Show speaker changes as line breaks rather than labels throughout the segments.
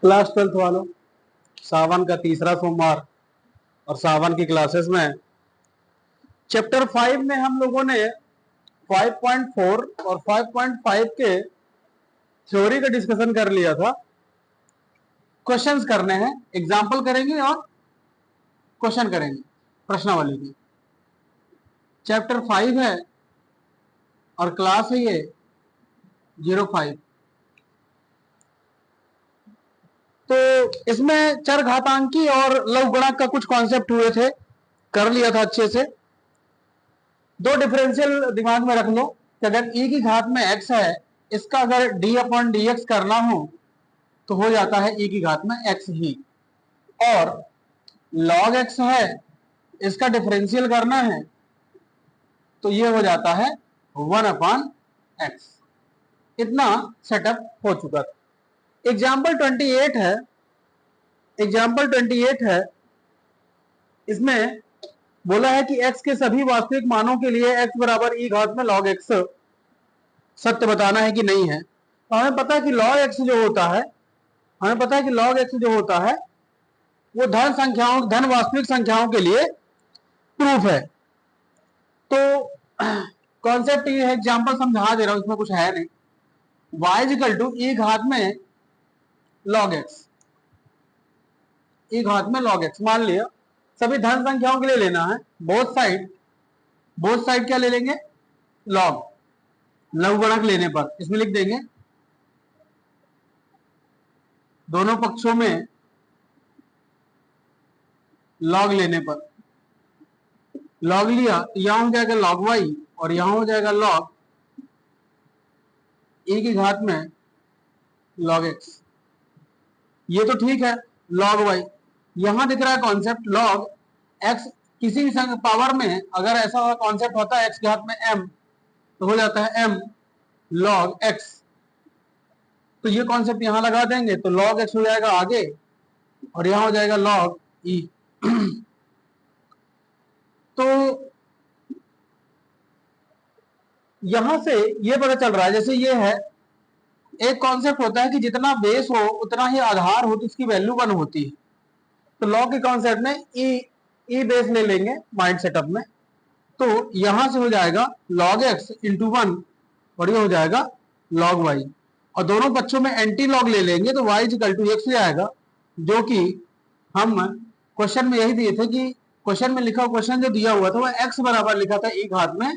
Class 12th वालों, सावन का तीसरा सोमवार और सावन की क्लासेस में चैप्टर 5 में हम लोगों ने 5.4 और 5.5 के थ्योरी का डिस्कशन कर लिया था। क्वेश्चंस करने हैं, एग्जाम्पल करेंगे और क्वेश्चन करेंगे प्रश्नावली की। चैप्टर 5 है और क्लास है ये 05। तो इसमें चरघातांकी और लघुगणक का कुछ कॉन्सेप्ट हुए थे, कर लिया था अच्छे से। दो डिफरेंशियल दिमाग में रख लो कि अगर e की घात में x है, इसका अगर d/dx करना हो तो हो जाता है e की घात में x ही, और log x है, इसका डिफरेंशियल करना है तो ये हो जाता है 1/x। इतना सेटअप हो चुका था। एग्जाम्पल 28 है, इसमें बोला है कि x के सभी वास्तविक मानों के लिए x बराबर e घात में log x सत्य बताना है कि नहीं है। तो हमें पता है कि log x जो होता है वो धन वास्तविक संख्याओं के लिए प्रूफ है। तो कॉन्सेप्ट ये है, एग्जाम्पल समझा दे रहा हूं, इसमें कुछ है नहीं। y इक्वल टू e घात में log x, मान लिया सभी धन संख्याओं के लिए लेना है। बोथ साइड क्या ले लेंगे, log, लघुगणक लेने पर इसमें लिख देंगे दोनों पक्षों में log लेने पर। log लिया तो यहां हो जाएगा log y और यहां हो जाएगा log e की घात में log x। ये तो ठीक है, log y। यहां दिख रहा है कॉन्सेप्ट log x, किसी भी पावर में अगर ऐसा कॉन्सेप्ट होता है x की घात में m तो हो जाता है m log x। तो ये कॉन्सेप्ट यहां लगा देंगे तो log x हो जाएगा आगे और यहां हो जाएगा log e। तो यहां से ये पता चल रहा है, जैसे ये है, एक कॉन्सेप्ट होता है कि जितना बेस हो उतना ही आधार हो तो उसकी वैल्यू 1 होती है। तो log के कॉन्सेप्ट में e बेस ले लेंगे माइंड सेटअप में, तो यहां से हो जाएगा log x इंटू 1 और ये हो जाएगा log y, और दोनों पक्षों में एंटी लॉग ले लेंगे तो y इक्वल टू x आएगा, जो कि हम क्वेश्चन में यही दिए थे कि क्वेश्चन में लिखा, क्वेश्चन जो दिया हुआ था वह x बराबर लिखा था e घात में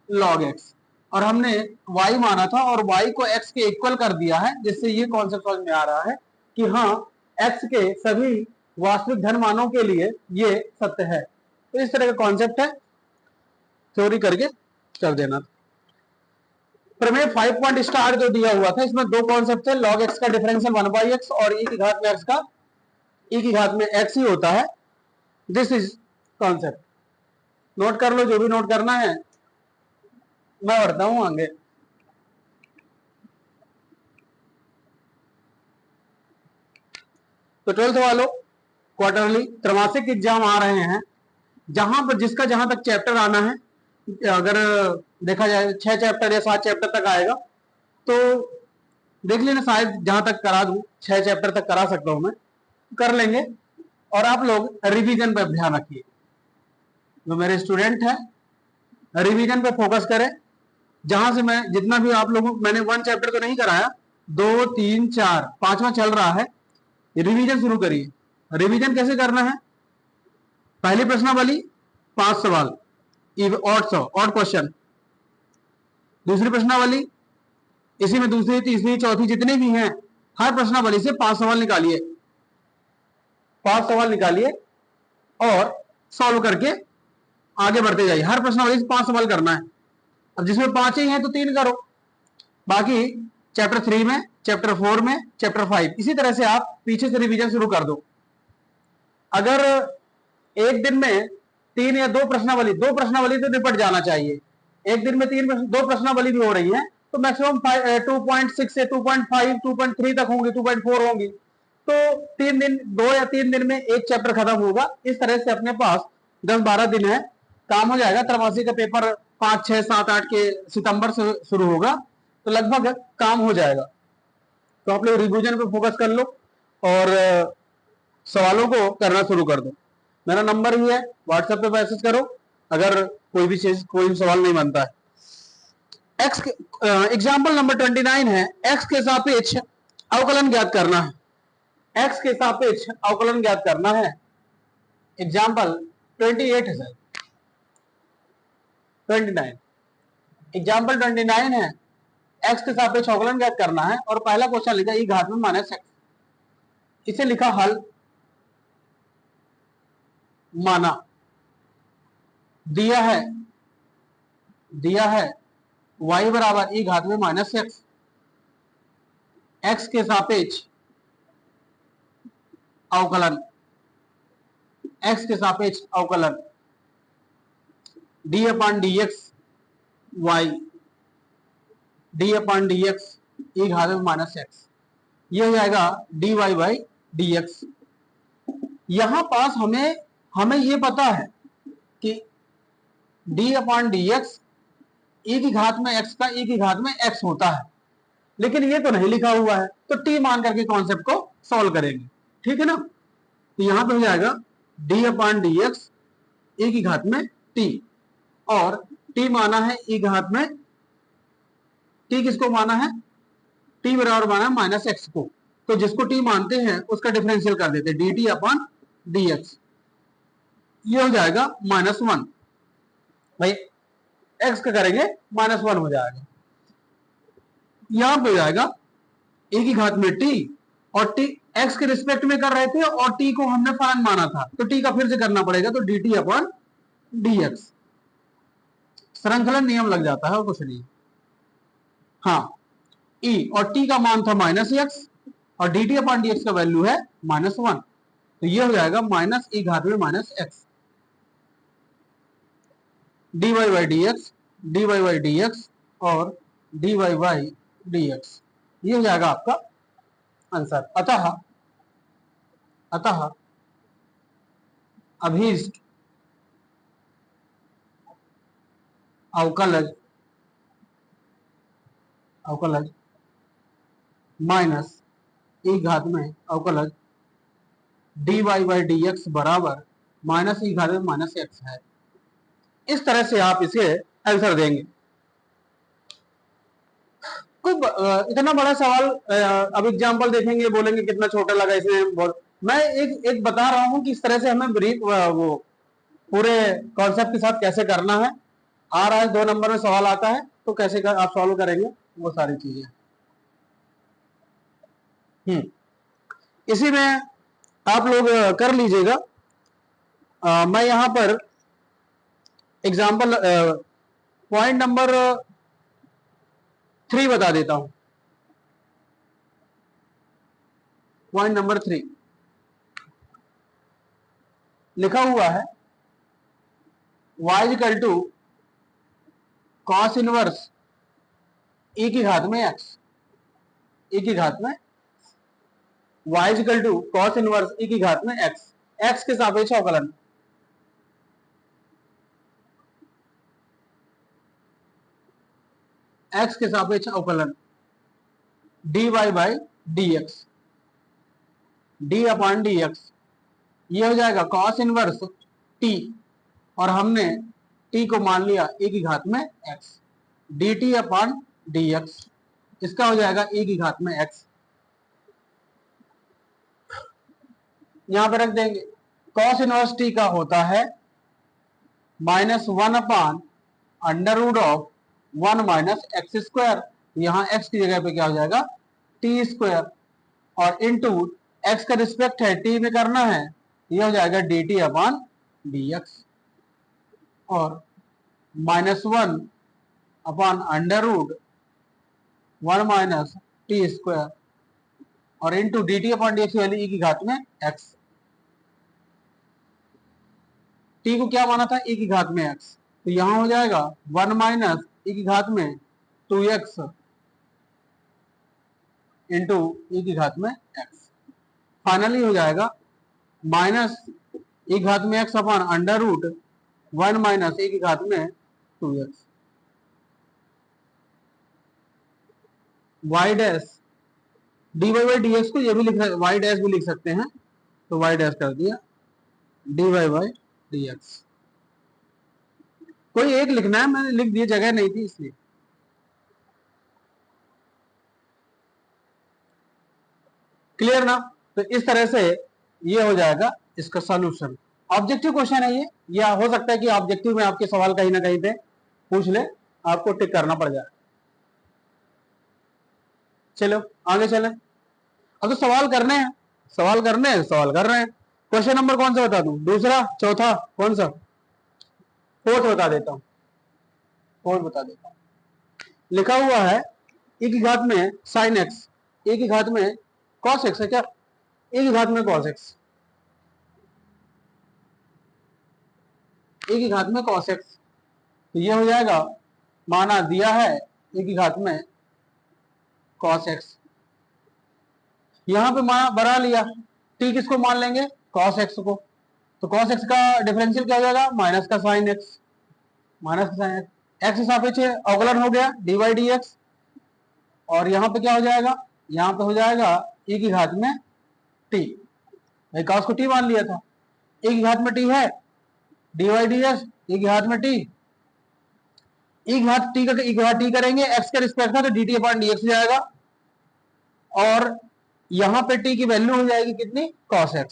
log x, और हमने y माना था और y को x के इक्वल कर दिया है, जिससे ये कॉन्सेप्ट समझ में आ रहा है कि हाँ x के सभी वास्तविक धन मानों के लिए ये सत्य है। तो इस तरह का कॉन्सेप्ट है, थ्योरी करके कर देना। प्रमेय 5 पॉइंट स्टार जो दिया हुआ था, इसमें दो कॉन्सेप्ट है, log x का डिफरेंशियल 1/x और e की घात में x का e की घात में x ही होता है। दिस इज कॉन्सेप्ट, नोट कर लो जो भी नोट करना है, मैं बढ़ता हूं आगे। तो 12th वालों, क्वार्टरली त्रैमासिक एग्जाम आ रहे हैं, जहां पर जिसका जहां तक चैप्टर आना है, अगर देखा जाए 6 चैप्टर या 7 चैप्टर तक आएगा तो देख लेना, शायद जहां तक करा दूं 6 चैप्टर तक करा सकता हूं मैं, कर लेंगे। और आप लोग रिवीजन पे ध्यान रखिए, जो मेरे स्टूडेंट हैं रिवीजन पे फोकस करें। जहां से मैं जितना भी आप लोगों, मैंने 1 चैप्टर तो नहीं कराया, 2 3 4 5वां चल रहा है, रिवीजन शुरू करिए। रिवीजन कैसे करना है, पहली प्रश्नावली 5 सवाल ऑड क्वेश्चन, दूसरी प्रश्नावली इसी में दूसरी तीसरी चौथी जितने भी हैं हर प्रश्नावली से 5 सवाल निकालिए, 5 सवाल निकालिए और सॉल्व करके आगे बढ़ते जाइए। हर प्रश्नावली से 5 सवाल करना है। अब जिसमें 5 ही हैं तो 3 करो, बाकी चैप्टर 3 में, चैप्टर 4 में, चैप्टर 5, इसी तरह से आप पीछे से रिवीजन शुरू कर दो। अगर एक दिन में 3 या 2 प्रश्नावली तो निपट जाना चाहिए। एक दिन में 2 प्रश्नावली भी हो रही है तो मैक्सिमम 2.6 से 2.5 2.3 तक होंगी, 2.4 होंगी, तो 2 या 3 दिन में एक चैप्टर खत्म होगा। इस तरह से अपने पास 10-12 दिन है, काम हो जाएगा। त्रैमासिक का पेपर 5 6 7 8 के सितंबर से शुरू होगा, तो लगभग काम हो जाएगा। तो आप लोग रिवीजन पे फोकस कर लो और सवालों को करना शुरू कर दो। मेरा नंबर भी है, व्हाट्सएप पे मैसेज करो अगर कोई भी चीज कोई भी सवाल नहीं बनता है। एक्स एग्जाम्पल नंबर 29 है, एक्स के सापेक्ष अवकलन ज्ञात करना है। एक्स के सापेक्ष अवकलन ज्ञात करना है। एग्जाम्पल 28 है सर, 29 एग्जाम्पल 29 है, एक्स के सापेक्ष अवकलन ज्ञात करना है और पहला क्वेश्चन लिखा ई घात में माइनस एक्स, इसे लिखा हल, माना, दिया है y बराबर ई घात में माइनस एक्स, एक्स के सापेक्ष अवकलन, एक्स के सापेक्ष अवकलन D upon D X Y, D upon D X E घात में माइनस एक्स, ये हो जाएगा D Y by D X. यहां पास हमें ये पता है कि D upon D X E की घात में एक्स का ई की घात में एक्स होता है, लेकिन ये तो नहीं लिखा हुआ है, तो टी मान करके कॉन्सेप्ट को सॉल्व करेंगे, ठीक है ना। तो यहां पे हो जाएगा D upon D X E की घात में टी, और टी माना है ई घात में, टी किसको माना है, टी बराबर माना है माइनस एक्स को, तो जिसको टी मानते हैं उसका डिफरेंशियल कर देते हैं D T upon D X, ये हो जाएगा -1। भाई एक्स का करेंगे -1 हो जाएगा, यहां पे हो जाएगा ए की घात में टी, और टी एक्स के रिस्पेक्ट में कर रहे थे और टी को हमने फलन माना था, तो टी का फिर से करना पड़ेगा, तो D T upon D X, श्रृंखलन नियम लग जाता है और कुछ नहीं। हाँ, ई और टी का मान था माइनस एक्स और D T upon D x का वैल्यू है -1, तो ये हो जाएगा माइनस ई घात में minus X, D Y by D x, D Y by D X और D Y by D X, ये हो जाएगा आपका आंसर। अतः अभीष्ट अवकलज माइनस ई घात में अवकलज d Y by D x बराबर माइनस ई घात में माइनस एक्स है। इस तरह से आप इसे आंसर देंगे। कोई इतना बड़ा सवाल, अब एग्जाम्पल देखेंगे बोलेंगे कितना छोटा लगा इसमें, मैं एक बता रहा हूं कि इस तरह से हमें ब्रीफ वो पूरे कॉन्सेप्ट के साथ कैसे करना है। आ रहा है 2 नंबर में सवाल आता है तो कैसे आप सॉल्व करेंगे वो सारी चीजें। इसी में आप लोग कर लीजिएगा। मैं यहां पर एग्जाम्पल पॉइंट नंबर 3 बता देता हूं। पॉइंट नंबर 3 लिखा हुआ है y equal to cos inverse e की घात में x, e की घात में y equal to cos inverse e की घात में x, x के सापेक्ष अवकलन, x के सापेक्ष अवकलन dy by D x, D upon D X, ये हो जाएगा कॉस इनवर्स t, और हमने t को मान लिया e की घात में x, D T upon D x, इसका हो जाएगा e की घात में x, यहां पर रख देंगे। कॉस इनवर्स t का होता है -1 upon under root of 1 minus X square, यहाँ x की जगह पे क्या हो जाएगा टी स्क्वायर, और इनटू x का रिस्पेक्ट है t में करना है, ये हो जाएगा D T upon D X, और -1 upon under root 1 minus T square, और into D T upon D X value E की घात में x, t को क्या माना था e की घात में x, तो यहां हो जाएगा 1 माइनस e की घात में 2x इंटू e की घात में x, फाइनली हो जाएगा माइनस e घात में x upon under root 1 minus e की घात में 2x, y dash d Y by D x को ये भी लिख वाई डैश भी लिख सकते हैं, तो वाई डैश कर दिया d Y by D x. कोई एक लिखना है, मैंने लिख दिया, जगह नहीं थी इसलिए। क्लियर ना? तो इस तरह से ये हो जाएगा इसका सॉल्यूशन। ऑब्जेक्टिव क्वेश्चन है ये, या हो सकता है कि ऑब्जेक्टिव में आपके सवाल कहीं ना कहीं पे पूछ ले, आपको टिक करना पड़ जाए। चलो आगे चलें। अब तो सवाल करने हैं, सवाल करने हैं, सवाल कर रहे हैं। क्वेश्चन नंबर कौन सा बता दूं? दूसरा, चौथा, कौन सा? फोर्थ बता देता हूं, फोर्थ बता देता हूं। लिखा हुआ है e की घात में साइन एक्स, e की घात में कॉस एक्स है क्या? e की घात में कॉस एक्स, e की घात में कॉस एक्स, तो ये हो जाएगा, माना दिया है e की घात में कॉस एक्स, यहां पे माना बना लिया, t किसको मान लेंगे? कॉस एक्स को, तो कॉस एक्स का डिफरेंशियल क्या हो जाएगा? माइनस का साइन एक्स, माइनस का साइन एक्स, एक्स के सापेक्ष अवकलन हो गया डी वाई डी एक्स, और यहां पे क्या हो जाएगा? यहां पे हो जाएगा e की घात में t, भाई कॉस को t मान लिया था, e की घात में t है, d y d x, e की घात में t, e घात t का e घात t करेंगे x के रिस्पेक्ट में, तो dt अपॉन dx हो जाएगा, और यहां पे t की वैल्यू हो जाएगी कितनी? cos x,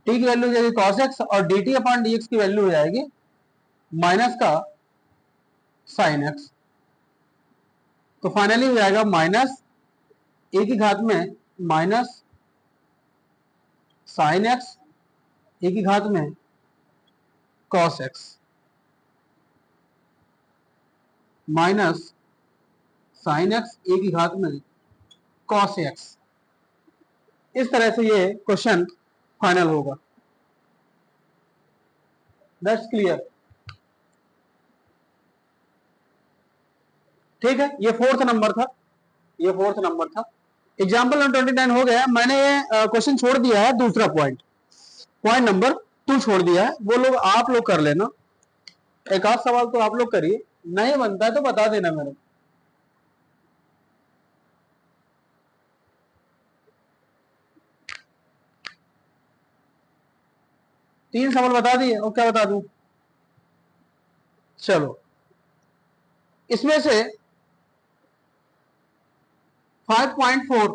t की वैल्यू हो जाएगी cos x, और dt अपॉन dx की वैल्यू हो जाएगी माइनस का sin x, तो फाइनली हो जाएगा माइनस ए की घात में माइनस साइन एक्स, ए की घात में cos x, minus sine X, A की घात में cos x। इस तरह से ये क्वेश्चन फाइनल होगा। That's clear? ठीक है, ये फोर्थ नंबर था, ये फोर्थ नंबर था। एग्जाम्पल नंबर 29 हो गया। मैंने ये क्वेश्चन छोड़ दिया है, दूसरा पॉइंट, पॉइंट नंबर 2 छोड़ दिया है, वो लोग आप लोग कर लेना, एक आध सवाल तो आप लोग करिए, नहीं बनता है तो बता देना मेरे। तीन सवाल बता दिए, और क्या बता दूं? चलो, इसमें से 5.4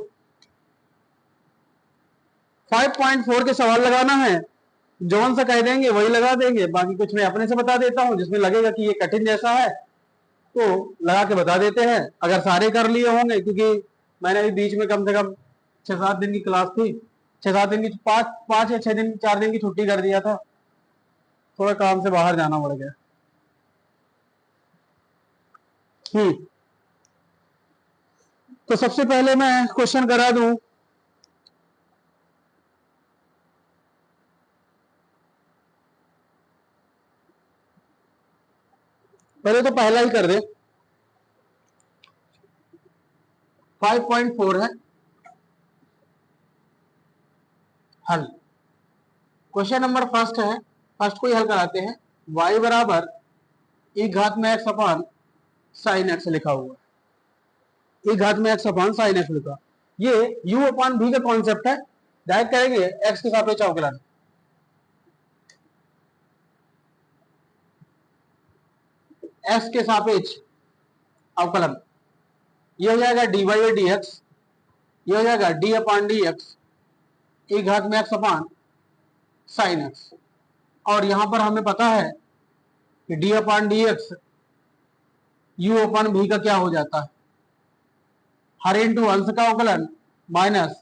5.4 के सवाल लगाना है, जौन सा कह देंगे वही लगा देंगे, बाकी कुछ मैं अपने से बता देता हूं, जिसमें लगेगा कि ये कठिन जैसा है तो लगा के बता देते हैं। अगर सारे कर लिए होंगे, क्योंकि मैंने अभी बीच में कम से कम 6-7 दिन की क्लास थी, 6-7 दिन की, 5 या 6 दिन, 4 दिन की छुट्टी कर दिया था, थोड़ा काम से बाहर जाना पड़ गया। तो सबसे पहले मैं क्वेश्चन करा दूं, पहले तो पहला ही कर दे। 5.4 है हल। क्वेश्चन नंबर फर्स्ट है, फर्स्ट को ही हल कराते हैं। y बराबर e घात में x अपान साइन एक्स लिखा हुआ, e घात में x अपान साइन एक्स लिखा, ये u अपान v का कॉन्सेप्ट है, डायरेक्ट करेंगे x के सापेक्ष अवकलन, x के सापेक्ष अवकलन, ये हो जाएगा dy बाई डी एक्स, ये हो जाएगा d अपान डी एक्स, e घात में x अपान साइन एक्स, और यहां पर हमें पता है कि d अपान डी एक्स u अपान v का क्या हो जाता है? हर इंटू अंश का अवकलन माइनस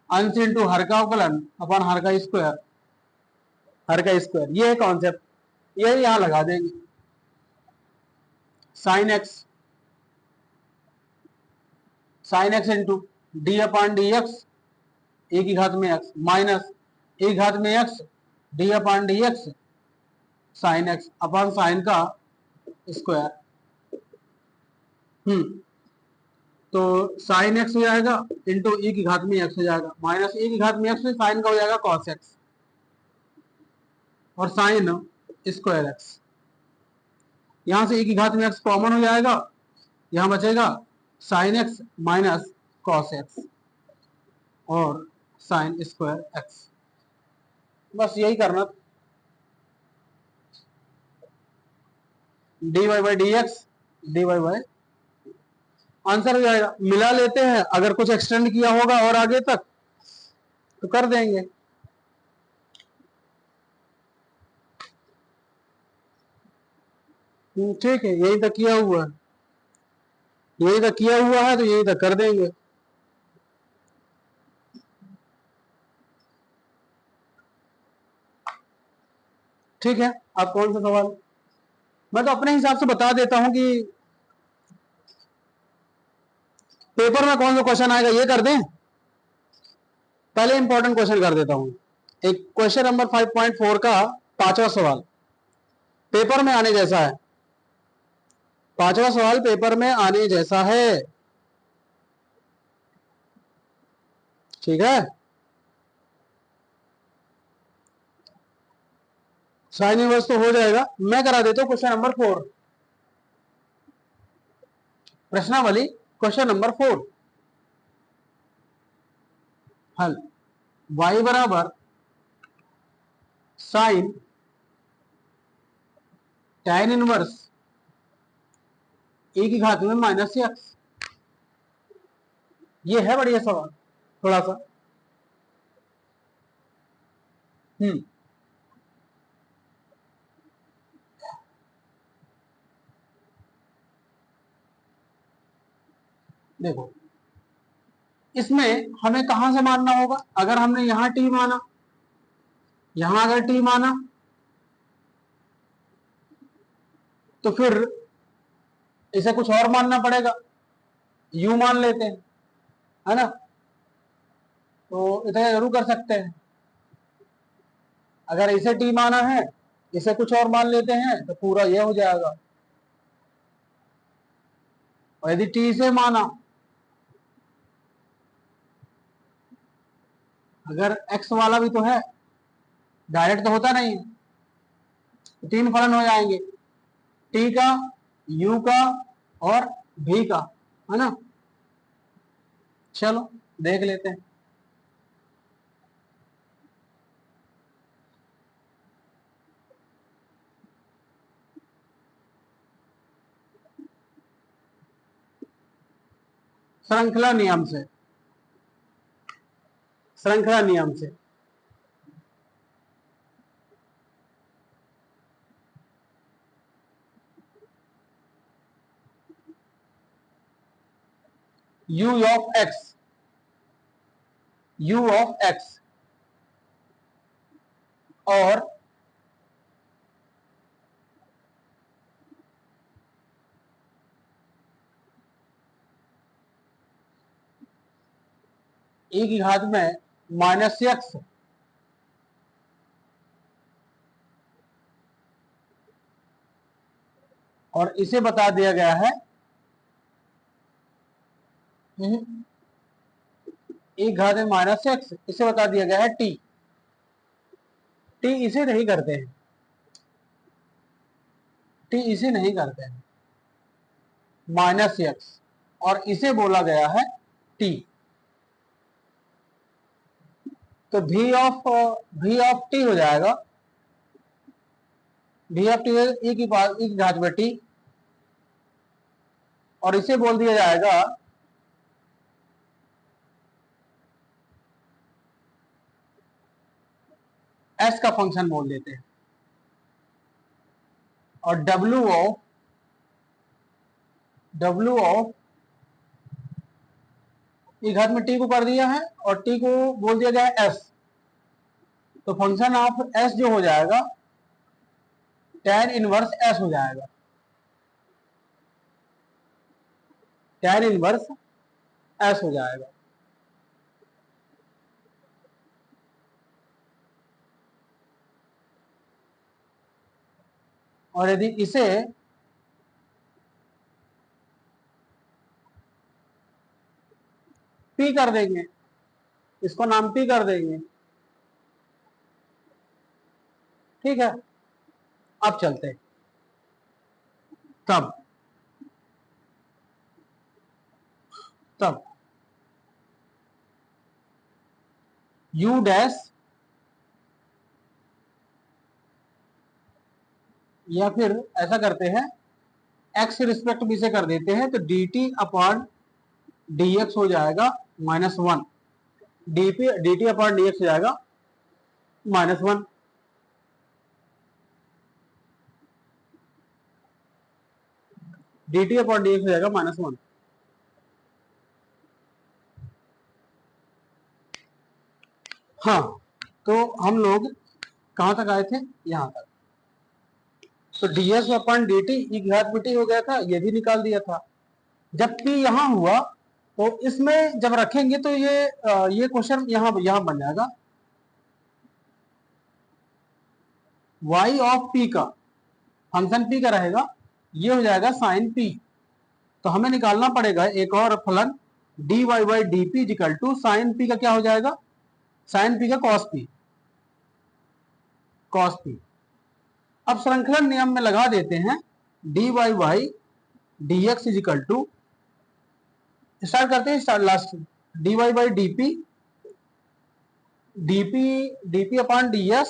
अंश इंटू हर का अवकलन अपान हर का स्क्वायर, हर का स्क्वायर, ये है कॉन्सेप्ट, ये यहां लगा देंगे। Sine X into D upon D X, A की घात में एक्स, माइनस ए घात में X D upon D X sine X upon sine का स्क्वायर। तो साइन एक्स हो जाएगा इंटू ई की घात में एक्स हो जाएगा, माइनस ए की घात में एक्स, साइन का हो जाएगा कॉस एक्स, और साइन स्क्वायर एक्स, यहां से ए की घात में एक्स कॉमन हो जाएगा, यहां बचेगा sine x minus cos x और साइन स्क्वायर एक्स, बस यही करना। D Y by D x, D Y by, answer हो जाएगा। मिला लेते हैं, अगर कुछ एक्सटेंड किया होगा और आगे तक तो कर देंगे। ठीक है, यही तक किया हुआ है, यही तक किया हुआ है तो यही तक कर देंगे। ठीक है, आप कौन सा सवाल, मैं तो अपने हिसाब से बता देता हूं कि पेपर में कौन सा क्वेश्चन आएगा, ये कर दें। पहले इंपॉर्टेंट क्वेश्चन कर देता हूं। एक क्वेश्चन नंबर 5.4 का पांचवा सवाल पेपर में आने जैसा है, पांचवा सवाल पेपर में आने जैसा है। ठीक है, साइन इनवर्स तो हो जाएगा, मैं करा देता हूं क्वेश्चन नंबर 4, प्रश्नावली क्वेश्चन नंबर 4। हल, y बराबर साइन tan इनवर्स e की घात में माइनस एक्स, ये है बढ़िया सवाल थोड़ा सा। देखो, इसमें हमें कहां से मानना होगा, अगर हमने यहां टी माना, यहां अगर टी माना तो फिर इसे कुछ और मानना पड़ेगा, यू मान लेते हैं, है ना, तो इतना जरूर कर सकते हैं। अगर इसे टी माना है, इसे कुछ और मान लेते हैं तो पूरा ये हो जाएगा, और यदि टी से माना, अगर एक्स वाला भी तो है, डायरेक्ट तो होता नहीं, तो तीन फलन हो जाएंगे, टी का, यू का और भी का, है ना। चलो देख लेते हैं। श्रृंखला नियम से, श्रृंखला नियम से u of x, u of x और e की घात में माइनस एक्स, और इसे बता दिया गया है e घात में माइनस एक्स, इसे बता दिया गया है टी, टी इसे नहीं करते हैं, टी इसे नहीं करते हैं, माइनस एक्स, और इसे बोला गया है टी। तो भी ऑफ टी हो जाएगा, भी ऑफ टी ई की पास ई की घात में टी, और इसे बोल दिया जाएगा एस का फंक्शन बोल देते हैं, और डब्ल्यू ऑफ ई घात में टी को कर दिया है और टी को बोल दिया गया है एस, तो फंक्शन ऑफ एस जो हो जाएगा tan इनवर्स एस हो जाएगा, tan इनवर्स एस हो जाएगा। और यदि इसे पी कर देंगे, इसको नाम पी कर देंगे, ठीक है। अब चलते हैं, तब तब u डैश, या फिर ऐसा करते हैं x के रिस्पेक्ट में से कर देते हैं, तो dt अपॉन dx हो जाएगा -1, dt अपॉन dx हो जाएगा -1। dt अपॉन dx हो जाएगा -1। हाँ, तो हम लोग कहां तक आए थे, यहां तक। तो ds अपॉन dt ई घात में t हो गया था, ये भी निकाल दिया था। जब p यहां हुआ तो इसमें जब रखेंगे तो ये क्वेश्चन यहां बन जाएगा। y ऑफ p का फंक्शन p का रहेगा, ये हो जाएगा साइन p। तो हमें निकालना पड़ेगा एक और फलन dy by d p equal to sine p का क्या हो जाएगा, साइन p का कॉस p। अब श्रृंखला नियम में लगा देते हैं dy by D x equal to, start करते हैं, start last, dy by dp, dp upon ds,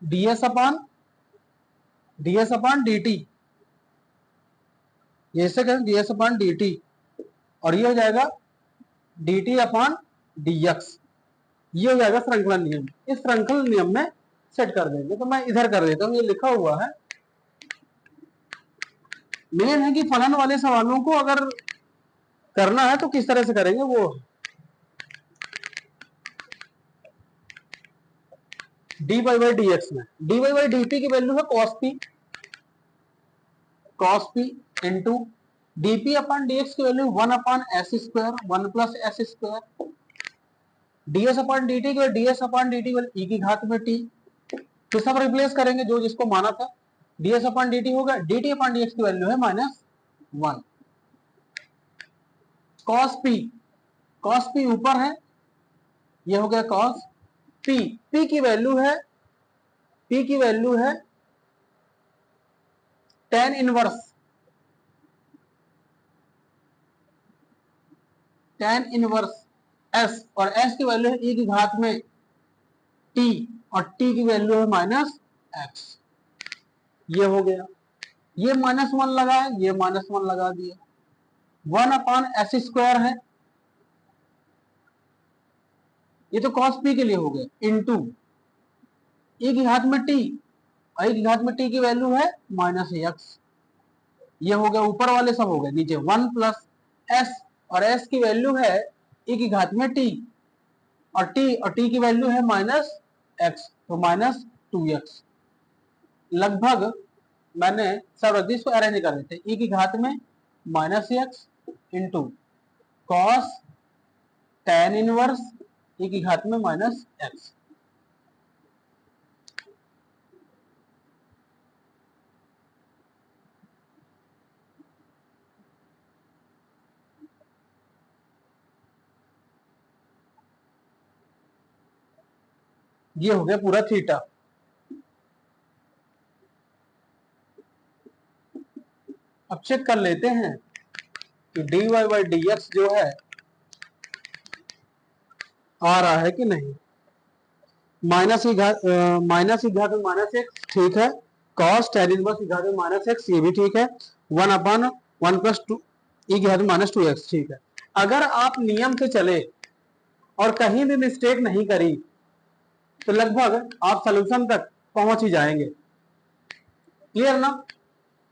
ds upon dt, ये से करें ds अपॉन dt, और ये हो जाएगा dt अपॉन dx। ये हो जाएगा श्रृंखला नियम। इस श्रृंखला नियम में सेट कर देंगे। तो मैं इधर कर देता हूं, ये लिखा हुआ है। मेन है कि फलन वाले सवालों को अगर करना है तो किस तरह से करेंगे वो dy बाई डी एक्स में dy बाई डी पी की वैल्यू है cos p into dp upon dx की value 1 upon S square, 1 plus S square, ds upon dt की ds अपॉन dt e की घात में t। तो सब रिप्लेस करेंगे जो जिसको माना था, ds अपॉन dt होगा, dt अपॉन dx की वैल्यू है -1। cos p ऊपर है, ये हो गया cos p, p की वैल्यू है tan इनवर्स s, और s की वैल्यू है e की घात में t, और t की वैल्यू है -x। ये हो गया, ये -1 लगा है, ये -1 लगा दिया, 1 अपॉन एस स्क्वायर है, ये तो cos p के लिए हो गया, इंटू e की घात में t, और e की घात में t की वैल्यू है -x। ये हो गया, ऊपर वाले सब हो गए, नीचे 1 प्लस s, और s की वैल्यू है e की घात में t, और t की वैल्यू है -x, तो -2x। लगभग मैंने सब रख दी, इसको अरेंज कर देते, e की घात में -x into cos tan inverse e की घात में -x। ये हो गया पूरा थीटा। अब चेक कर लेते हैं कि dy बाई डी एक्स जो है आ रहा है कि नहीं। माइनस की घात में -x ठीक है, cos tan इनवर्स की घात में -x ये भी ठीक है, 1 अपॉन 1 प्लस 2 e की घात में -2x ठीक है। अगर आप नियम से चले और कहीं भी मिस्टेक नहीं करी तो लगभग आप सॉल्यूशन तक पहुंच ही जाएंगे। क्लियर ना।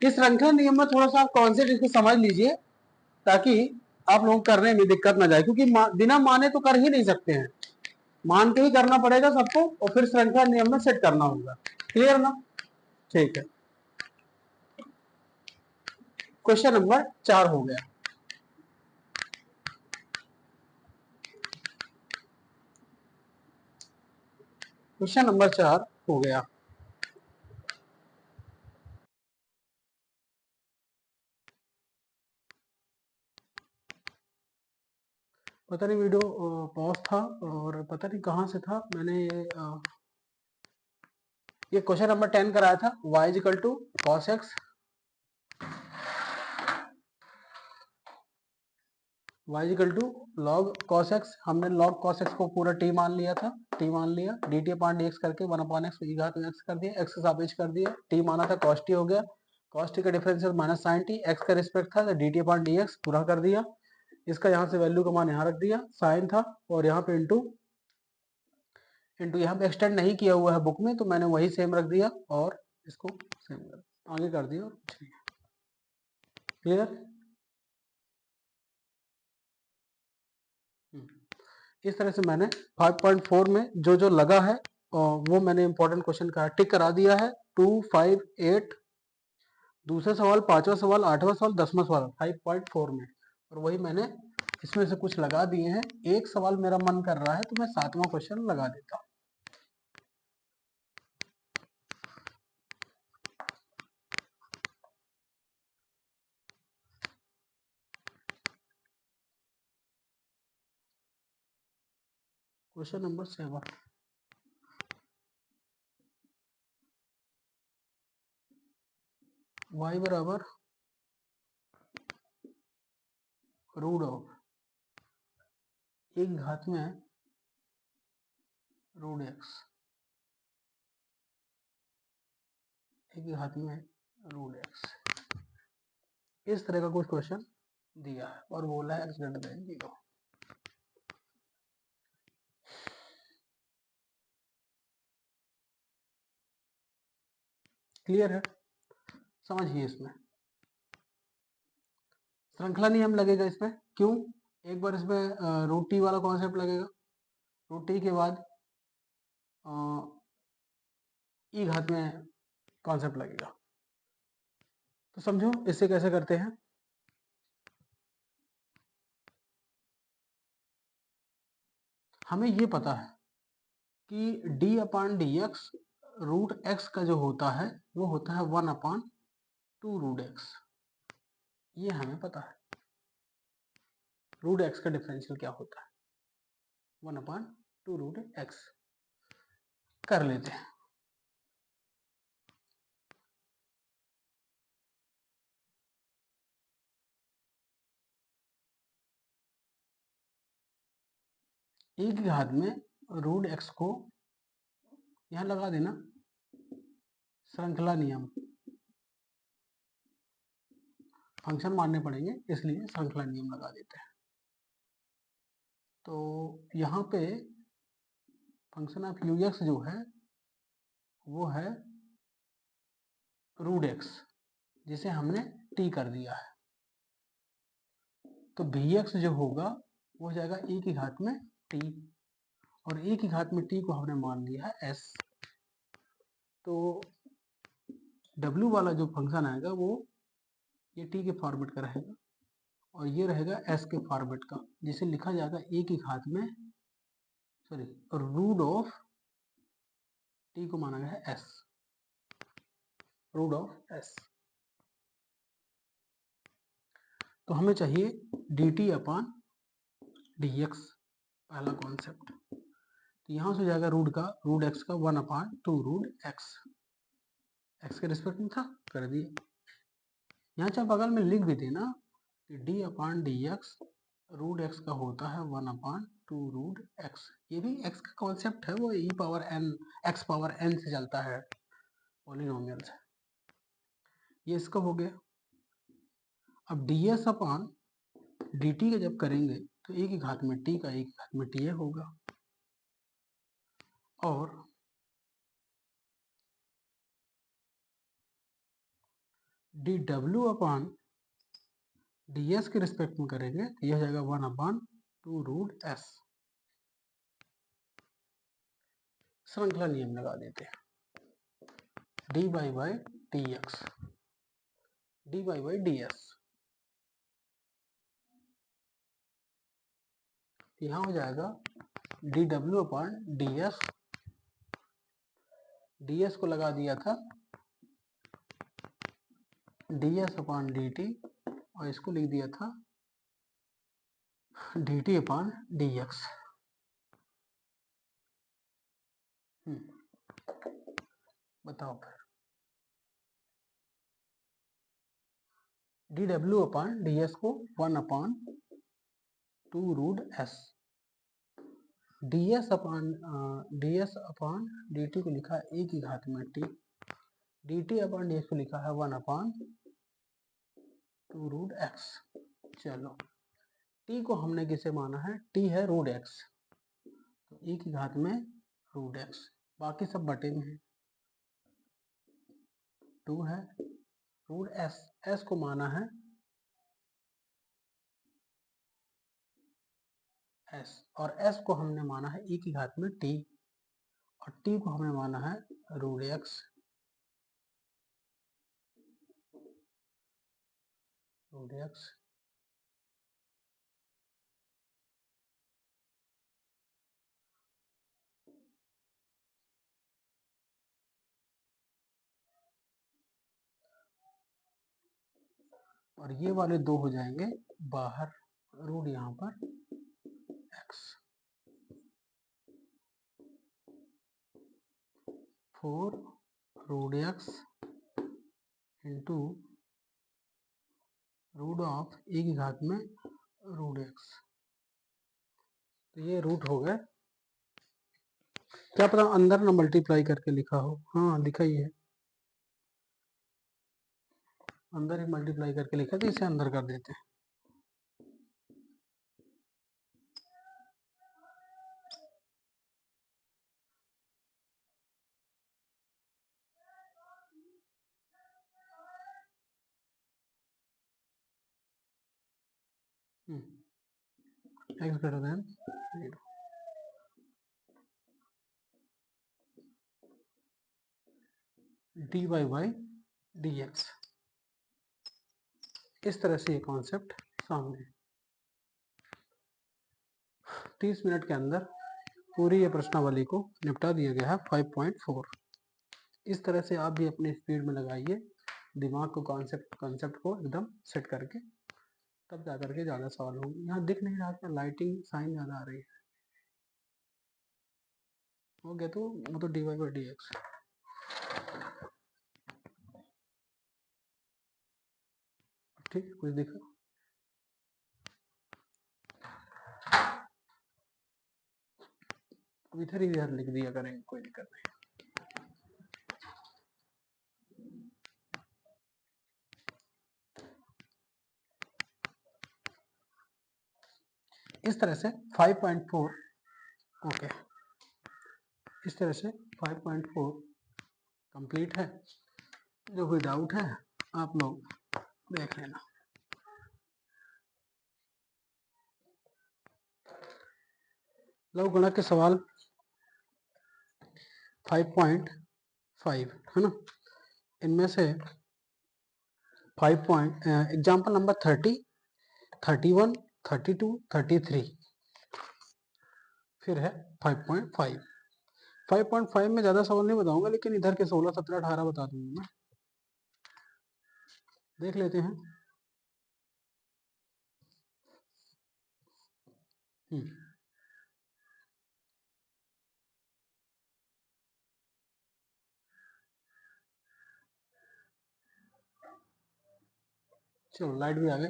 इस श्रृंखला नियम में थोड़ा सा आप कॉन्सेप्ट इसको समझ लीजिए ताकि आप लोग करने में दिक्कत ना जाए, क्योंकि बिना माने तो कर ही नहीं सकते हैं, मान के ही करना पड़ेगा सबको, और फिर श्रृंखला नियम में सेट करना होगा। क्लियर ना। ठीक है, क्वेश्चन नंबर 4 हो गया। क्वेश्चन नंबर 4 हो गया। पता नहीं वीडियो पॉज था और पता नहीं कहां से था, मैंने ये क्वेश्चन नंबर 10 कराया था, y equal to cos x y equal to log cos x, हमने लॉग कॉस एक्स को पूरा टी मान लिया था, टी मान लिया, d T upon D x करके 1 अपॉन एक्स ई घात में एक्स कर दिया, एक्स का सापेक्ष कर दिया, टी माना था कॉस टी हो गया, कॉस टी का differential minus sine t, x का रिस्पेक्ट था तो D T upon D x पूरा कर दिया, इसका यहाँ से वैल्यू का मान यहाँ रख दिया, साइन था और यहाँ पे इंटू इंटू यहाँ पे एक्सटेंड नहीं किया हुआ है बुक में तो मैंने वही सेम रख दिया और इसको सेम आगे कर दिया और कुछ नहीं। क्लियर? इस तरह से मैंने 5.4 में जो जो लगा है वो मैंने इंपॉर्टेंट क्वेश्चन का टिक करा दिया है। 2, 5, 8, दूसरा सवाल, पांचवा सवाल, आठवां सवाल, 10वां सवाल 5.4 में, और वही मैंने इसमें से कुछ लगा दिए हैं। एक सवाल मेरा मन कर रहा है तो मैं 7वां क्वेश्चन लगा देता हूँ। क्वेश्चन नंबर 7, y बराबर रूट ऑफ एक घात में रूट एक्स, एक घात में रूट एक्स, इस तरह का कुछ क्वेश्चन दिया है और बोला है एक्स ग्रेटर देन 0। क्लियर है? समझिए, इसमें श्रृंखला नियम लगेगा इसमें। क्यों? एक बार इसमें रूट टी वाला कॉन्सेप्ट लगेगा, रूट टी के बाद ई घात में कॉन्सेप्ट लगेगा। तो समझो इससे कैसे करते हैं। हमें ये पता है कि d अपान डी एक्स रूट एक्स का जो होता है वो होता है 1 अपान 2 रूट एक्स, ये हमें पता है। रूट एक्स का डिफरेंशियल क्या होता है? 1 अपान 2 रूट एक्स। कर लेते हैं। एक घात में रूट एक्स को यहां लगा देना, श्रृंखला नियम, फंक्शन मानने पड़ेंगे इसलिए श्रृंखला नियम लगा देते हैं। तो यहाँ पे फंक्शन ऑफ यू एक्स जो है वो है रूट एक्स, जिसे हमने टी कर दिया है। तो वी एक्स जो होगा वो हो जाएगा e की घात में टी, और e की घात में टी को हमने मान लिया है s। तो w वाला जो फंक्शन आएगा वो ये t के फॉर्मेट का रहेगा और ये रहेगा s के फॉर्मेट का, जिसे लिखा जाएगा e की घात में सॉरी रूट ऑफ t को माना गया है s, रूट ऑफ s। तो हमें चाहिए dt अपान dx, पहला कॉन्सेप्ट। तो यहाँ से हो जाएगा रूट एक्स का 1 अपान 2 रूट एक्स, एक्स के रिस्पेक्ट में था कर दिए। यहाँ चाहे बगल में लिख भी देना कि D upon D x root x का होता है 1 अपान 2 रूट एक्स। ये भी एक्स का कॉन्सेप्ट है, वो E power N X power N से चलता है, पॉलिनोमियल से। ये इसका हो गया। अब डी एस अपान डी टी का जब करेंगे तो ए की घात में टी का ए की घात में टी ए होगा, और डी डब्ल्यू अपान डी एस के रिस्पेक्ट में करेंगे तो यह हो जाएगा 1 अपान 2 रूट एस। श्रृंखला नियम लगा देते हैं। D by by D x, D by by D S, यहाँ हो जाएगा D W upon D S, D S को लगा दिया था D S upon D T, और इसको लिख दिया था D T upon D x. बताओ फिर D W upon D S को 1 upon 2√s। ds upon dt को लिखा है e की घात में t, dt अपॉन dx को लिखा है 1/2√x। चलो t को हमने किसे माना है, t है √x, तो e की घात में √x, बाकी सब बटे में है। 2 है √s, s को माना है s, और s को हमने माना है e की घात में t, और t को हमने माना है √x। और ये वाले 2 हो जाएंगे बाहर, रूट यहाँ पर x। 4√x into root of e की घात में √x, तो ये रूट हो गए। क्या पता अंदर ना मल्टीप्लाई करके लिखा हो, हाँ लिखा ही है, अंदर ही मल्टीप्लाई करके लिखा, तो इसे अंदर कर देते हैं। x greater than 0, dy by dx। इस तरह से ये कॉन्सेप्ट सामने 30 मिनट के अंदर पूरी ये प्रश्नावली को निपटा दिया गया है 5.4। इस तरह से आप भी अपनी स्पीड में लगाइए, दिमाग को कॉन्सेप्ट को एकदम सेट करके, तब जा करके ज़्यादा सवाल होंगे। यहाँ दिख नहीं रहा था, लाइटिंग साइन ज़्यादा आ रही है, हो गया तो वो तो dy बाई dx। ठीक, कुछ दिखा? अब इधर ही इधर लिख दिया करेंगे, कोई दिक्कत नहीं। इस तरह से 5.4 ओके, इस तरह से 5.4 कंप्लीट है। जो कोई डाउट है आप लोग देख लेना। लघु गणक के सवाल 5.5 है ना, इनमें से एग्जाम्पल नंबर 30, 31, 32, 33, फिर है 5.5। 5.5 में ज़्यादा सवाल नहीं बताऊंगा, लेकिन इधर के 16, 17, 18 बता दूंगा मैं। देख लेते हैं। चलो लाइट भी आ गई।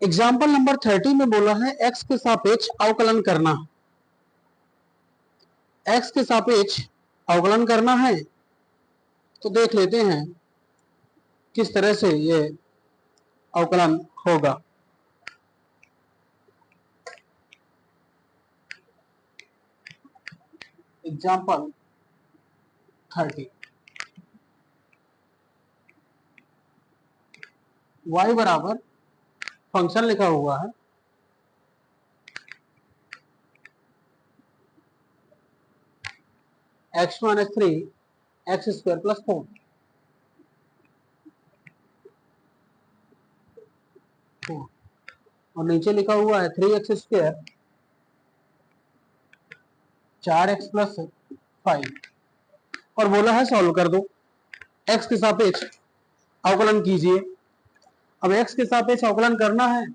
एग्जाम्पल नंबर 30 में बोला है x के सापेक्ष अवकलन करना। x के सापेक्ष अवकलन करना है, तो देख लेते हैं किस तरह से ये अवकलन होगा। एग्जाम्पल 30, y बराबर फंक्शन लिखा हुआ है x minus 3 x square plus 4, और नीचे लिखा हुआ है 3x स्क्वायर 4x प्लस 5, और बोला है सॉल्व कर दो, x के सापेक्ष अवकलन कीजिए। अब x के सापेक्ष अवकलन करना है,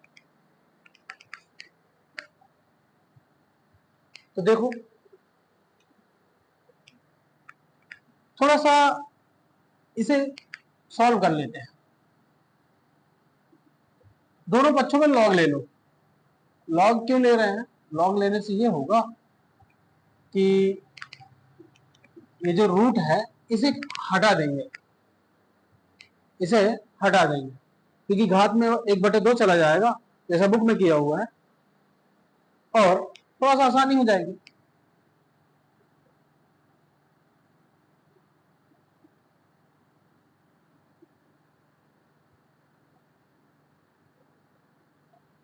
तो देखो थोड़ा सा इसे सॉल्व कर लेते हैं। दोनों पक्षों में लॉग ले लो। लॉग क्यों ले रहे हैं? लॉग लेने से ये होगा कि ये जो रूट है इसे हटा देंगे, इसे हटा देंगे, क्योंकि घात में 1/2 चला जाएगा जैसा बुक में किया हुआ है, और थोड़ा सा आसानी हो जाएगी।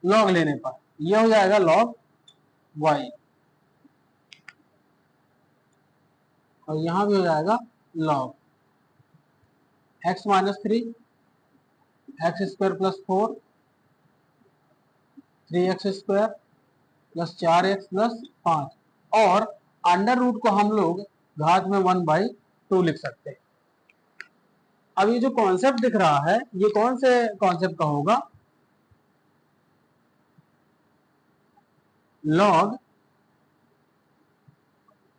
लॉग लेने पर यह हो जाएगा लॉग y, और यहां भी हो जाएगा log x minus 3 x square plus 4 3x square plus 4x plus 5, और अंडर रूट को हम लोग घात में 1/2 लिख सकते हैं। अब ये जो कॉन्सेप्ट दिख रहा है ये कौन से कॉन्सेप्ट का होगा? लॉग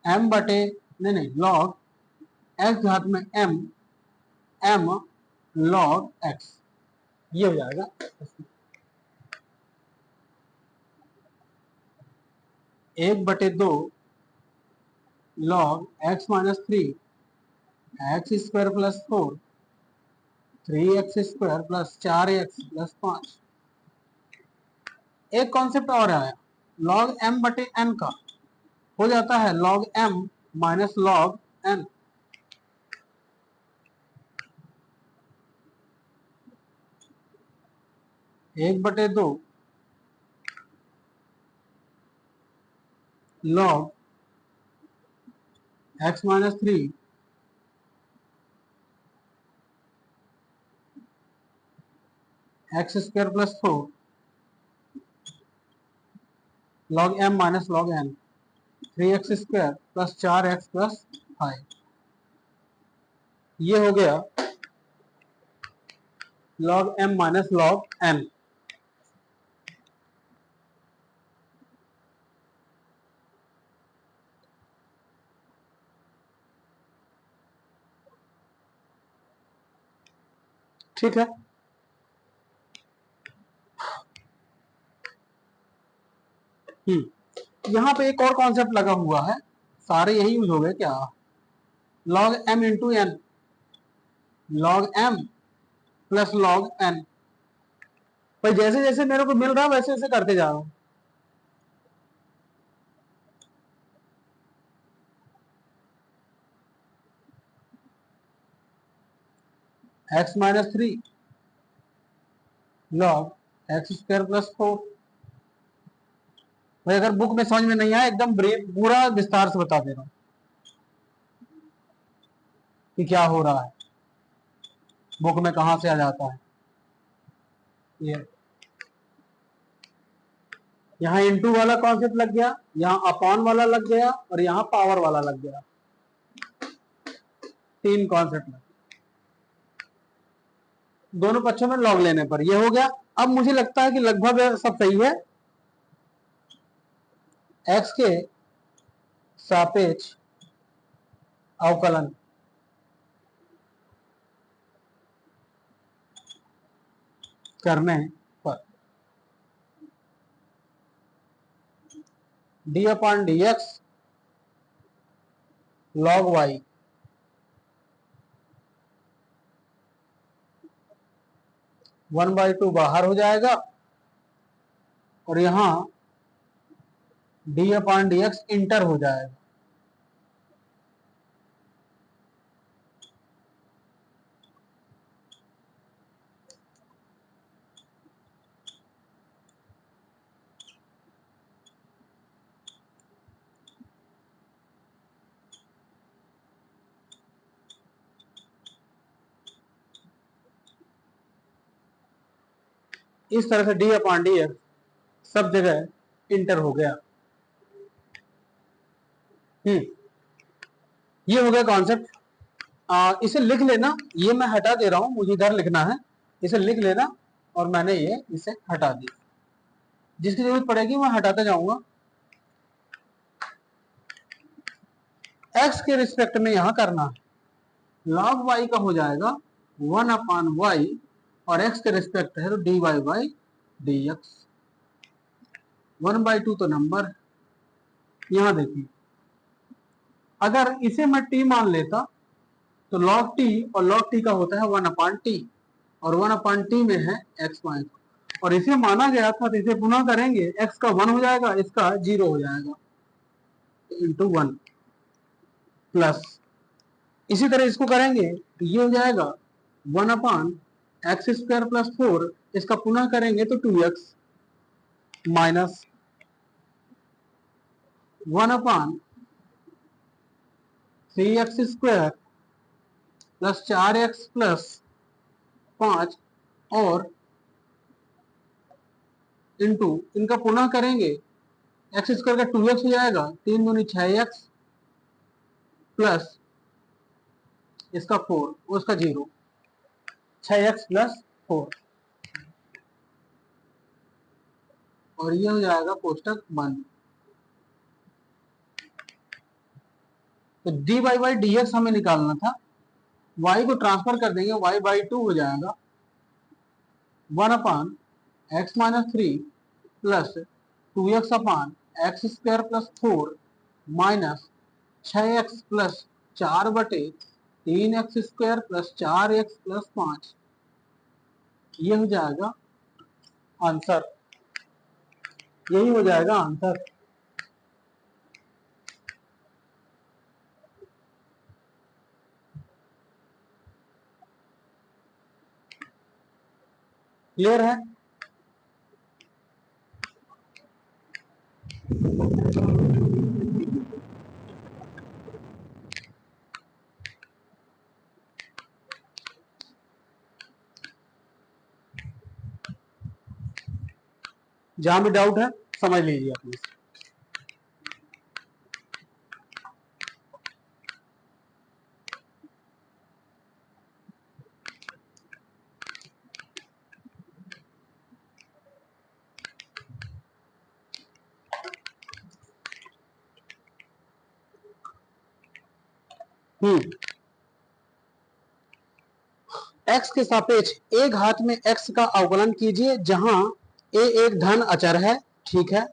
m बटे नहीं लॉग x घात में m लॉग x, ये हो जाएगा। 1/2 log x minus 3 x square plus 4 3x square plus 4x plus 5। एक कॉन्सेप्ट और आया, लॉग m बटे n का हो जाता है log m minus log n। एक बटे दो log x minus 3 x square plus 4 log m minus log n 3x square plus 4x plus 5। ये हो गया log m minus log n। ठीक है, यहां पे एक और कॉन्सेप्ट लगा हुआ है, सारे यही यूज हो गए क्या? Log m into n, log m plus log n। भाई जैसे जैसे मेरे को मिल रहा है वैसे वैसे करते जा रहा हूं। x minus 3 log x square plus 4। भाई अगर बुक में समझ में नहीं आया एकदम ब्रीफ पूरा विस्तार से बता दे रहा हूं कि क्या हो रहा है, बुक में कहां से आ जाता है। ये यहाँ इंटू वाला कॉन्सेप्ट लग गया, यहाँ अपॉन वाला लग गया, और यहाँ पावर वाला लग गया। 3 कॉन्सेप्ट लग, दोनों पक्षों में लॉग लेने पर ये हो गया। अब मुझे लगता है कि लगभग सब सही है। x के सापेक्ष अवकलन करने पर d upon D x log y 1/2 बाहर हो जाएगा, और यहां d upon D x inter हो जाएगा। इस तरह से d अपॉन डी एक्स सब जगह इंटर हो गया। ये हो गया कॉन्सेप्ट। इसे लिख लेना, ये मैं हटा दे रहा हूं, मुझे इधर लिखना है, इसे लिख लेना, और मैंने ये इसे हटा दी, जिसकी जरूरत पड़ेगी मैं हटाता जाऊंगा। x के रिस्पेक्ट में यहां करना है, log y का हो जाएगा 1/y और x के रिस्पेक्ट है तो dy बाई dx। 1/2 तो नंबर। यहां देखिए अगर इसे मैं t मान लेता तो log t और log t का होता है 1/t और 1/t में है x माइनस और इसे माना गया था तो इसे पुनः करेंगे x का 1 हो जाएगा इसका 0 हो जाएगा इंटू 1 प्लस इसी तरह इसको करेंगे तो ये हो जाएगा 1/x² प्लस 4 इसका पुनः करेंगे तो 2x minus 1/3x² plus 4x plus 5 और इंटू इनका पुनः करेंगे x² का 2x हो जाएगा 3 दूनी 6x प्लस इसका 4 उसका 0 6x प्लस 4 और ये हो जाएगा कोष्टक बंद। तो dy बाई dx हमें निकालना था, y को ट्रांसफर कर देंगे y/2 हो जाएगा 1/x minus 3 plus 2x/x² plus 4 minus 6x plus 4/3x² plus 4x plus 5। ये हो जाएगा आंसर, यही हो जाएगा आंसर। क्लियर है? जहां भी डाउट है समझ लीजिए अपने। x के सापेक्ष एक घात में x का अवकलन कीजिए जहां a एक धन अचर है। ठीक है,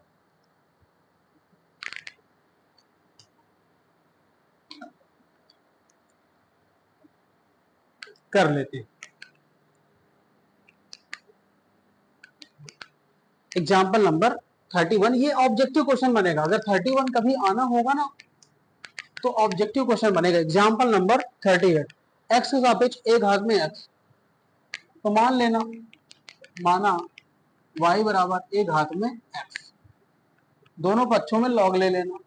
कर लेते हैं। एग्जाम्पल नंबर 31, ये ऑब्जेक्टिव क्वेश्चन बनेगा। अगर 31 कभी आना होगा ना तो ऑब्जेक्टिव क्वेश्चन बनेगा। एग्जाम्पल नंबर 38, x के सापेक्ष एक घात में x, तो मान लेना माना y बराबर एक घात में x, दोनों पक्षों में लॉग ले लेना,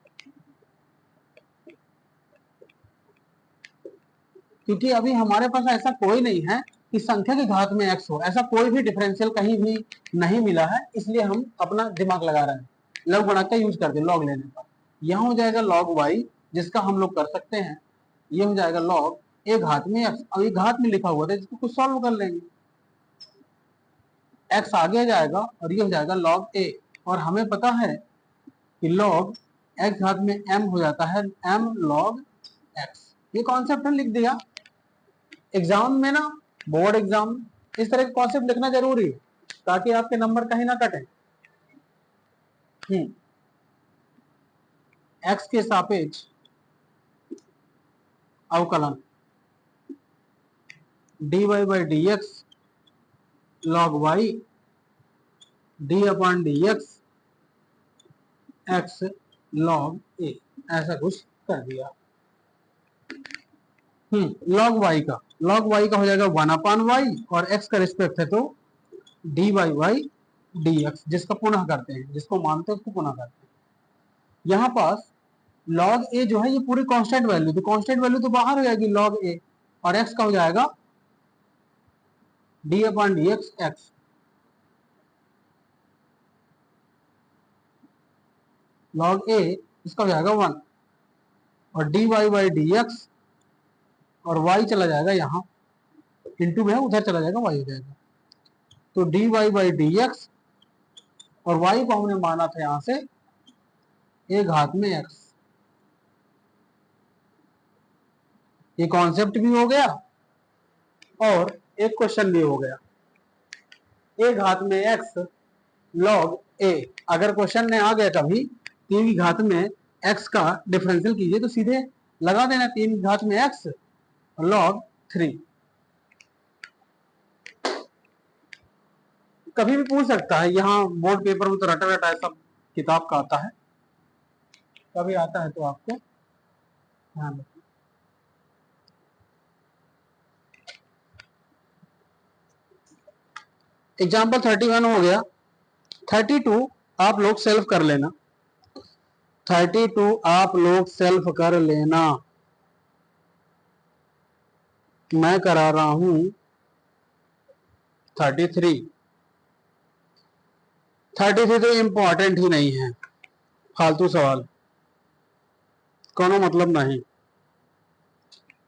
क्योंकि अभी हमारे पास ऐसा कोई नहीं है कि संख्या की घात में x हो, ऐसा कोई भी डिफरेंशियल कहीं भी नहीं मिला है, इसलिए हम अपना दिमाग लगा रहे हैं, लघु गुणक का यूज करते लॉग लेने पर। यहां हो जाएगा log y जिसका हम लोग कर सकते हैं, ये हो जाएगा log एक घात में x, अभी घात में लिखा हुआ था जिसको कुछ सॉल्व कर लेंगे, x आगे जाएगा और ये हो जाएगा log a, और हमें पता है कि log x घात में m हो जाता है m log x। ये कॉन्सेप्ट लिख दिया। एग्जाम में ना, बोर्ड एग्जाम में इस तरह के कॉन्सेप्ट लिखना जरूरी है ताकि आपके नंबर कहीं ना कटे। x के सापेक्ष अवकलन dy by dx log y d/dx x log a, ऐसा कुछ कर दिया। log y का हो जाएगा 1/y और x का रिस्पेक्ट है तो dy बाई dx, जिसका पुनः करते हैं, जिसको मानते हैं उसको पुनः करते हैं। यहां पास log a जो है ये पूरी कांस्टेंट वैल्यू, तो कांस्टेंट वैल्यू तो बाहर हो जाएगी log a, और x का हो जाएगा d/dx x, log a इसका हो जाएगा 1 और dy बाई dx और y चला जाएगा यहाँ इंटू में उधर चला जाएगा, y हो जाएगा, तो dy बाई dx और y को हमने माना था यहां से एक घात में x, ये कॉन्सेप्ट भी हो गया और एक क्वेश्चन भी हो गया। ए घात में एक्स लॉग ए, अगर क्वेश्चन में आ गया कभी 3 की घात में एक्स का डिफरेंशियल कीजिए तो सीधे लगा देना 3 की घात में एक्स लॉग 3। कभी भी पूछ सकता है, यहाँ बोर्ड पेपर में तो रटा रटा है, सब किताब का आता है, कभी आता है तो आपको ध्यान रखना। एग्जाम्पल 31 हो गया। 32 आप लोग सेल्फ कर लेना, 32 आप लोग सेल्फ कर लेना, मैं करा रहा हूं 33। 33 तो इंपॉर्टेंट ही नहीं है, फालतू सवाल, कोनो मतलब नहीं।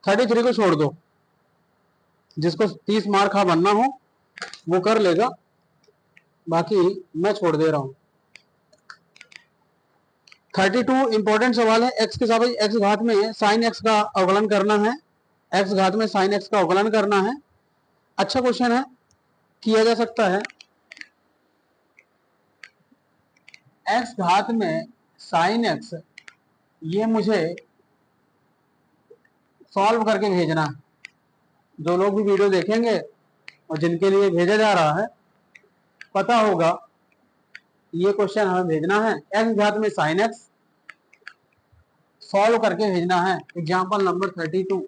33 को छोड़ दो, जिसको 30 मार्क का बनना हो वो कर लेगा, बाकी मैं छोड़ दे रहा हूं। 32 इंपॉर्टेंट सवाल है। एक्स के साथ एक्स घात में साइन एक्स का अवकलन करना है, एक्स घात में साइन एक्स का अवकलन करना है। अच्छा क्वेश्चन है, किया जा सकता है। एक्स घात में साइन एक्स, ये मुझे सॉल्व करके भेजना है। जो लोग भी वीडियो देखेंगे और जिनके लिए भेजा जा रहा है पता होगा ये क्वेश्चन हमें भेजना है। एक्स घात में साइन एक्स सॉल्व करके भेजना है। Example number 32।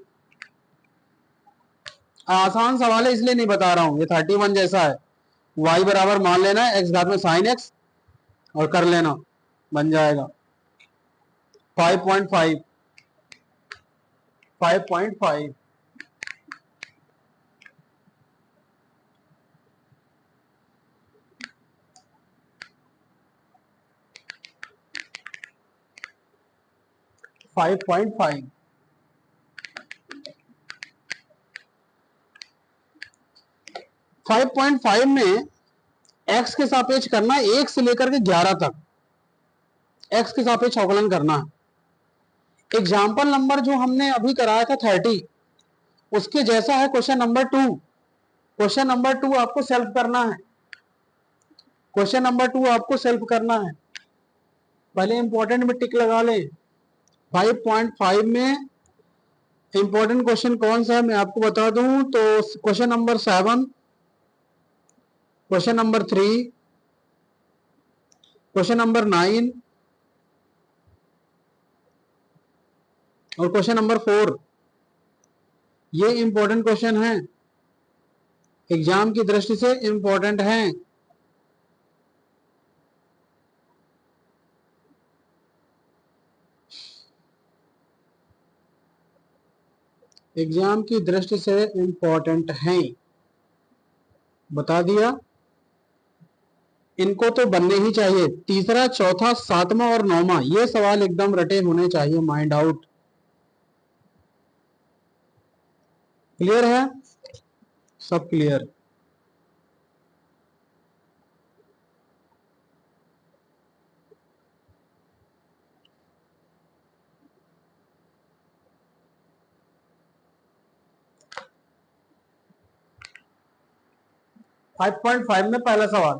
आसान सवाल है इसलिए नहीं बता रहा हूं, ये 31 जैसा है। y बराबर मान लेना है एक्स घात में साइन एक्स और कर लेना, बन जाएगा 5.5 5.5। 5.5 5.5 में x के सापेक्ष करना है 1 से लेकर के 11 तक, x के सापेक्ष अवकलन करना है। एग्जाम्पल नंबर जो हमने अभी कराया था 30, उसके जैसा है क्वेश्चन नंबर 2। क्वेश्चन नंबर 2 आपको सेल्फ करना है, क्वेश्चन नंबर 2 आपको सेल्फ करना है। पहले इंपॉर्टेंट में टिक लगा ले। 5.5 में इंपॉर्टेंट क्वेश्चन कौन सा है मैं आपको बता दूं तो question number 7, question number 3, question number 9 और क्वेश्चन नंबर 4। ये इंपॉर्टेंट क्वेश्चन है, एग्जाम की दृष्टि से इंपॉर्टेंट है। एग्जाम की दृष्टि से इंपॉर्टेंट है, बता दिया। इनको तो बनने ही चाहिए। तीसरा, चौथा, सातवां और नौवां ये सवाल एकदम रटे होने चाहिए, माइंड आउट। क्लियर है? सब क्लियर? फाइव 5.5 में पहला सवाल,